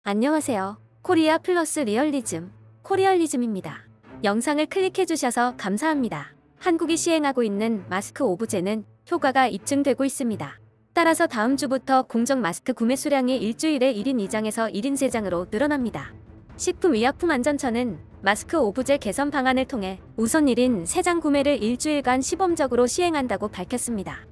안녕하세요. 코리아 플러스 리얼리즘, 코리얼리즘입니다. 영상을 클릭해주셔서 감사합니다. 한국이 시행하고 있는 마스크 오브제는 효과가 입증되고 있습니다. 따라서 다음 주부터 공정 마스크 구매 수량이 일주일에 1인 2장에서 1인 3장으로 늘어납니다. 식품의약품안전처는 마스크 오브제 개선 방안을 통해 우선 1인 3장 구매를 일주일간 시범적으로 시행한다고 밝혔습니다.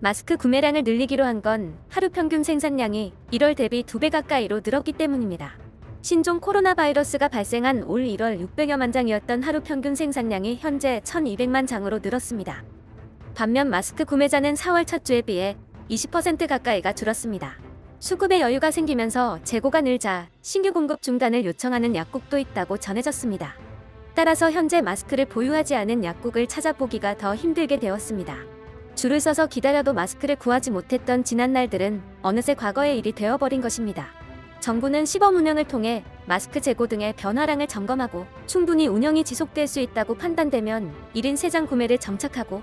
마스크 구매량을 늘리기로 한 건 하루 평균 생산량이 1월 대비 2배 가까이로 늘었기 때문입니다. 신종 코로나 바이러스가 발생한 올 1월 600여만 장이었던 하루 평균 생산량이 현재 1200만 장으로 늘었습니다. 반면 마스크 구매자는 4월 첫 주에 비해 20% 가까이가 줄었습니다. 수급에 여유가 생기면서 재고가 늘자 신규 공급 중단을 요청하는 약국도 있다고 전해졌습니다. 따라서 현재 마스크를 보유하지 않은 약국을 찾아보기가 더 힘들게 되었습니다. 줄을 서서 기다려도 마스크를 구하지 못했던 지난날들은 어느새 과거의 일이 되어버린 것입니다. 정부는 시범 운영을 통해 마스크 재고 등의 변화량을 점검하고 충분히 운영이 지속될 수 있다고 판단되면 1인 3장 구매를 정착하고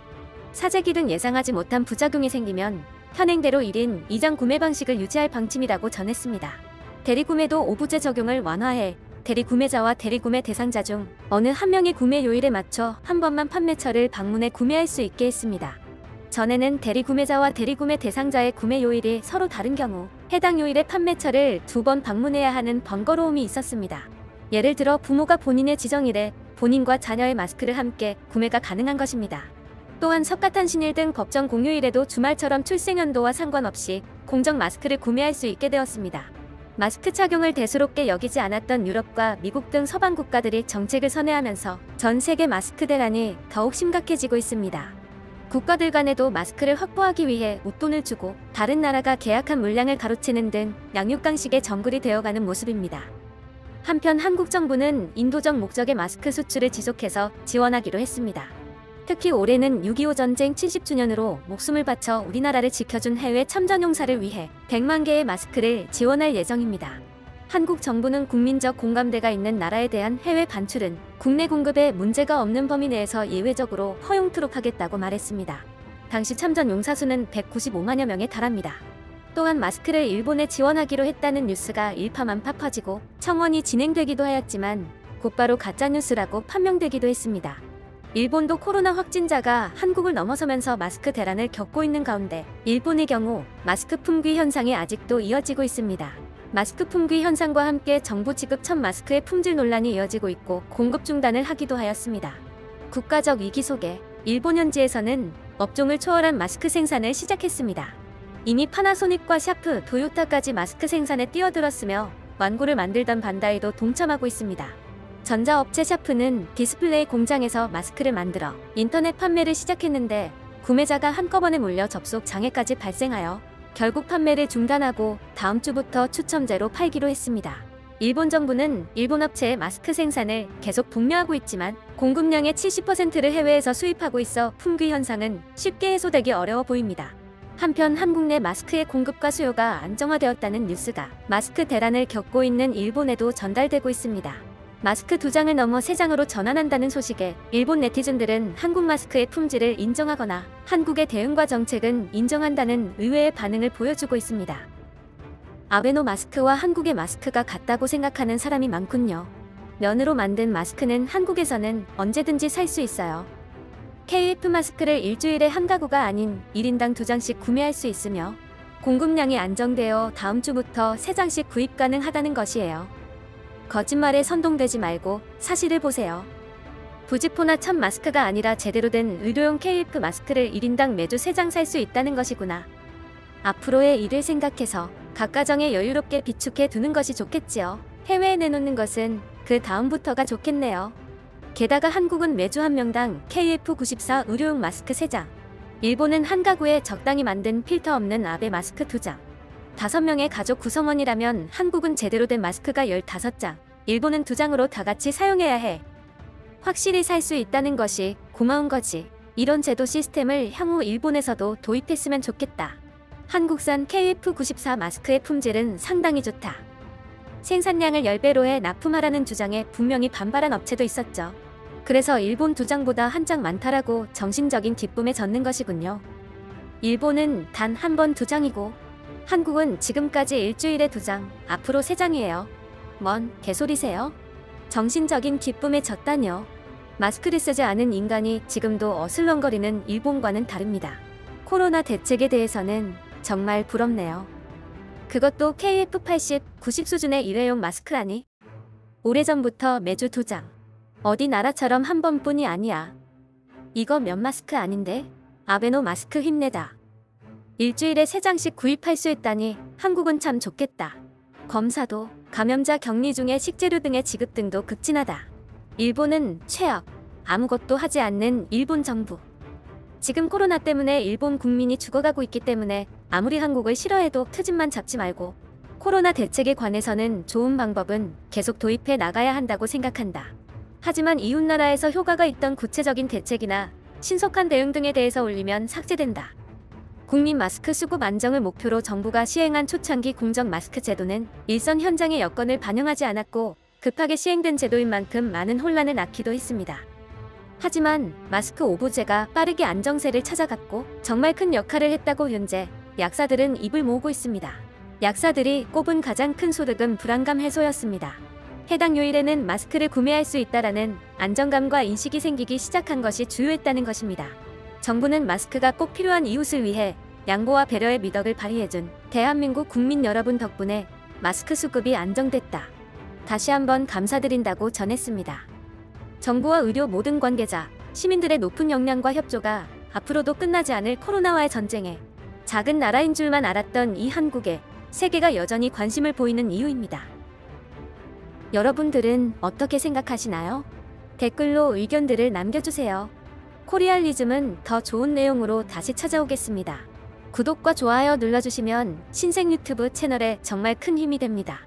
사재기 등 예상하지 못한 부작용이 생기면 현행대로 1인 2장 구매 방식을 유지할 방침이라고 전했습니다. 대리구매도 오브제 적용을 완화해 대리구매자와 대리구매 대상자 중 어느 한 명의 구매 요일에 맞춰 한 번만 판매처를 방문해 구매할 수 있게 했습니다. 전에는 대리구매자와 대리구매 대상자의 구매 요일이 서로 다른 경우 해당 요일의 판매처를 2번 방문해야 하는 번거로움이 있었습니다. 예를 들어 부모가 본인의 지정일에 본인과 자녀의 마스크를 함께 구매가 가능한 것입니다. 또한 석가탄신일 등 법정 공휴일에도 주말처럼 출생연도와 상관없이 공정 마스크를 구매할 수 있게 되었습니다. 마스크 착용을 대수롭게 여기지 않았던 유럽과 미국 등 서방 국가들이 정책을 선회하면서 전 세계 마스크 대란이 더욱 심각해지고 있습니다. 국가들 간에도 마스크를 확보하기 위해 웃돈을 주고 다른 나라가 계약한 물량을 가로채는 등 양육강식의 정글이 되어가는 모습입니다. 한편 한국 정부는 인도적 목적의 마스크 수출을 지속해서 지원하기로 했습니다. 특히 올해는 6.25 전쟁 70주년으로 목숨을 바쳐 우리나라를 지켜준 해외 참전용사를 위해 100만 개의 마스크를 지원할 예정입니다. 한국 정부는 국민적 공감대가 있는 나라에 대한 해외 반출은 국내 공급에 문제가 없는 범위 내에서 예외적으로 허용토록 하겠다고 말했습니다. 당시 참전 용사 수는 195만여 명에 달합니다. 또한 마스크를 일본에 지원하기로 했다는 뉴스가 일파만파 퍼지고 청원이 진행되기도 하였지만 곧바로 가짜뉴스라고 판명되기도 했습니다. 일본도 코로나 확진자가 한국을 넘어서면서 마스크 대란을 겪고 있는 가운데 일본의 경우 마스크 품귀 현상이 아직도 이어지고 있습니다. 마스크 품귀 현상과 함께 정부 지급 첫 마스크의 품질 논란이 이어지고 있고 공급 중단을 하기도 하였습니다. 국가적 위기 속에 일본 현지에서는 업종을 초월한 마스크 생산을 시작했습니다. 이미 파나소닉과 샤프, 도요타까지 마스크 생산에 뛰어들었으며 완구를 만들던 반다이도 동참하고 있습니다. 전자업체 샤프는 디스플레이 공장에서 마스크를 만들어 인터넷 판매를 시작했는데 구매자가 한꺼번에 몰려 접속 장애까지 발생하여 결국 판매를 중단하고 다음 주부터 추첨제로 팔기로 했습니다. 일본 정부는 일본 업체의 마스크 생산을 계속 독려하고 있지만 공급량의 70%를 해외에서 수입하고 있어 품귀 현상은 쉽게 해소되기 어려워 보입니다. 한편 한국 내 마스크의 공급과 수요가 안정화되었다는 뉴스가 마스크 대란을 겪고 있는 일본에도 전달되고 있습니다. 마스크 2장을 넘어 3장으로 전환한다는 소식에 일본 네티즌들은 한국 마스크의 품질을 인정하거나 한국의 대응과 정책은 인정한다는 의외의 반응을 보여주고 있습니다. 아베노 마스크와 한국의 마스크가 같다고 생각하는 사람이 많군요. 면으로 만든 마스크는 한국에서는 언제든지 살 수 있어요. KF 마스크를 일주일에 한 가구가 아닌 1인당 2장씩 구매할 수 있으며 공급량이 안정되어 다음 주부터 3장씩 구입 가능하다는 것이에요. 거짓말에 선동되지 말고 사실을 보세요. 부직포나 천 마스크가 아니라 제대로 된 의료용 KF 마스크를 1인당 매주 3장 살 수 있다는 것이구나. 앞으로의 일을 생각해서 각 가정에 여유롭게 비축해 두는 것이 좋겠지요. 해외에 내놓는 것은 그 다음부터가 좋겠네요. 게다가 한국은 매주 한 명당 KF94 의료용 마스크 3장, 일본은 한 가구에 적당히 만든 필터 없는 아베 마스크 2장, 5명의 가족 구성원이라면 한국은 제대로 된 마스크가 15장, 일본은 2장으로 다 같이 사용해야 해. 확실히 살 수 있다는 것이 고마운 거지. 이런 제도 시스템을 향후 일본에서도 도입했으면 좋겠다. 한국산 KF94 마스크의 품질은 상당히 좋다. 생산량을 10배로 해 납품하라는 주장에 분명히 반발한 업체도 있었죠. 그래서 일본 2장보다 한 장 많다라고 정신적인 기쁨에 젖는 것이군요. 일본은 단 한 번 2장이고 한국은 지금까지 일주일에 2장, 앞으로 3장이에요. 뭔 개소리세요? 정신적인 기쁨에 졌다뇨. 마스크를 쓰지 않은 인간이 지금도 어슬렁거리는 일본과는 다릅니다. 코로나 대책에 대해서는 정말 부럽네요. 그것도 KF80, 90 수준의 일회용 마스크라니. 오래전부터 매주 2장. 어디 나라처럼 한 번뿐이 아니야. 이거 면 마스크 아닌데? 아베노 마스크 힘내다. 일주일에 3장씩 구입할 수 있다니 한국은 참 좋겠다. 검사도, 감염자 격리 중에 식재료 등의 지급 등도 극진하다. 일본은 최악. 아무것도 하지 않는 일본 정부. 지금 코로나 때문에 일본 국민이 죽어가고 있기 때문에 아무리 한국을 싫어해도 트집만 잡지 말고 코로나 대책에 관해서는 좋은 방법은 계속 도입해 나가야 한다고 생각한다. 하지만 이웃나라에서 효과가 있던 구체적인 대책이나 신속한 대응 등에 대해서 올리면 삭제된다. 국민 마스크 수급 안정을 목표로 정부가 시행한 초창기 공적 마스크 제도는 일선 현장의 여건을 반영하지 않았고 급하게 시행된 제도인 만큼 많은 혼란을 낳기도 했습니다. 하지만 마스크 오부제가 빠르게 안정세를 찾아갔고 정말 큰 역할을 했다고 현재 약사들은 입을 모으고 있습니다. 약사들이 꼽은 가장 큰 소득은 불안감 해소였습니다. 해당 요일에는 마스크를 구매할 수 있다라는 안정감과 인식이 생기기 시작한 것이 주요했다는 것입니다. 정부는 마스크가 꼭 필요한 이웃을 위해 양보와 배려의 미덕을 발휘해준 대한민국 국민 여러분 덕분에 마스크 수급이 안정됐다. 다시 한번 감사드린다고 전했습니다. 정부와 의료 모든 관계자, 시민들의 높은 역량과 협조가 앞으로도 끝나지 않을 코로나와의 전쟁에 작은 나라인 줄만 알았던 이 한국에 세계가 여전히 관심을 보이는 이유입니다. 여러분들은 어떻게 생각하시나요? 댓글로 의견들을 남겨주세요. 코리알리즘은 더 좋은 내용으로 다시 찾아오겠습니다. 구독과 좋아요 눌러주시면 신생 유튜브 채널에 정말 큰 힘이 됩니다.